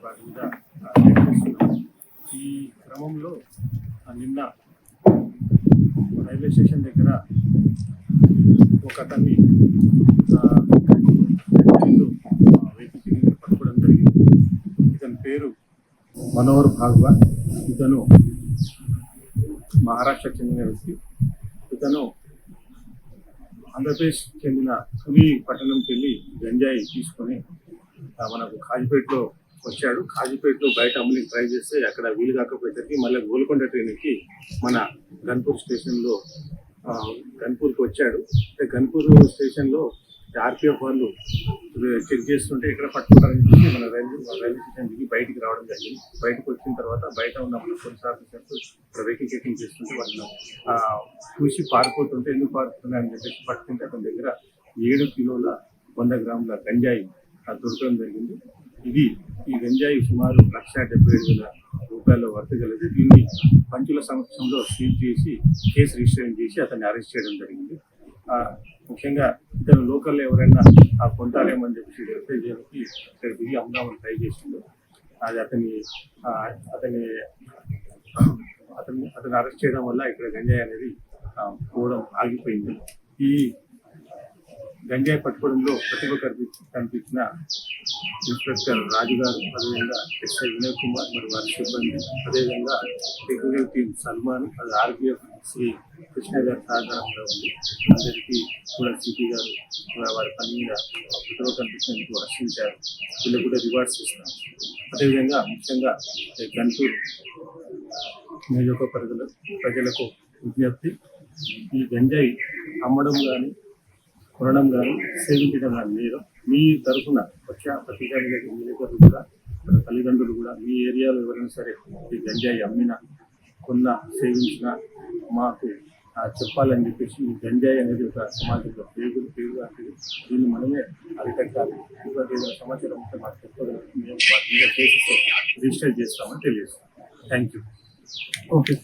భాగంగా నిర్వహిస్తున్నాం. ఈ క్రమంలో నిన్న రైల్వే స్టేషన్ దగ్గర ఒక అతన్ని వెహికల్ పట్టుకోవడం జరిగింది. ఇతని పేరు మనోహర్ భాగవా. ఇతను మహారాష్ట్ర చెందిన వ్యక్తి. ఇతను ఆంధ్రప్రదేశ్ చెందిన పురి పట్టణంకి వెళ్ళి గంజాయి తీసుకొని మనకు కాజీపేటలో వచ్చాడు. కాజీపేటలో బయట అమ్మని ట్రై చేస్తే అక్కడ వీలు కాకపోయేసరికి మళ్ళీ గోల్కొండ ట్రైన్కి మన గన్పూర్ స్టేషన్లో గన్పూర్కి వచ్చాడు. గన్పూర్ స్టేషన్లో ఆర్పిఎఫ్ వాళ్ళు చెక్ చేస్తుంటే ఇక్కడ పట్టుకుంటారని చెప్పి మన రైల్వే స్టేషన్ దిగి బయటికి రావడం జరిగింది. బయటకు వచ్చిన తర్వాత బయట ఉన్న మన పోలీస్ ఆఫీసర్స్ ఇక్కడ వెహికల్ చెకింగ్ చేస్తుంటే వాళ్ళని చూసి పారిపోతుంటే ఎందుకు పారిపోతున్నాయని చెప్పేసి పట్టుకుంటే అతని దగ్గర 7 కిలోల 100 గ్రాముల గంజాయి దొరకడం జరిగింది. ఈ గంజాయి సుమారు 1,70,000 రూపాయల వర్త్ కలిగి దీన్ని పంచుల సమక్షంలో సీజ్ చేసి కేసు రిజిస్టర్ చేసి అతన్ని అరెస్ట్ చేయడం జరిగింది. ముఖ్యంగా ఇతను లోకల్లో ఎవరైనా కొంటారేమని చెప్పి వెరిఫై చేయడానికి ఇక్కడ దిగి అమ్ముదామని ట్రై చేసిండు. అది అతను అరెస్ట్ చేయడం వల్ల ఇక్కడ గంజాయి అనేది పోవడం ఆగిపోయింది. ఈ గంజాయి పట్టుకోవడంలో ప్రతిభ కనిపించిన ఇన్స్పెక్టర్ రాజు గారు, అదేవిధంగా ఎస్ఐ వినయ్ కుమార్ మరియు వారి సిబ్బంది, అదేవిధంగా టెక్నికల్ టీం సల్మాన్, అది ఆర్పిఎఫ్ శ్రీ కృష్ణ గారి సహకారంలో ఉంది. అందరికీ కూడా సిపి గారు వారి పని మీద ప్రతిభ కనిపించినందుకు హర్షించారు. వీళ్ళకు కూడా రివార్డ్స్ ఇస్తాం. అదేవిధంగా ముఖ్యంగా గన్పూర్ నియోజకవర్గ ప్రజలకు విజ్ఞప్తి, ఈ గంజాయి అమ్మడం కానీ కొనడం కానీ సేవించడం కానీ లేదు. మీ తరఫున వచ్చే ప్రతిదానిగా విలేకరులు కూడా మన తల్లిదండ్రులు కూడా మీ ఏరియాలో ఎవరైనా సరే ఈ గంజాయి అమ్మినా కొన్న సేవించినా మాకు చెప్పాలని చెప్పేసి ఈ గంజాయి అనేది ఒక సమాజంలో పేరు లాంటిది. దీన్ని మనమే అరికట్టాలి. ఇంకా ఏదైనా సమాచారం ఉంటే మాకు చెప్పగలం. మేము వాటి మీద కేసెస్ రిజిస్టర్ చేస్తామని తెలియజేస్తాం. Thank you. ఓకే.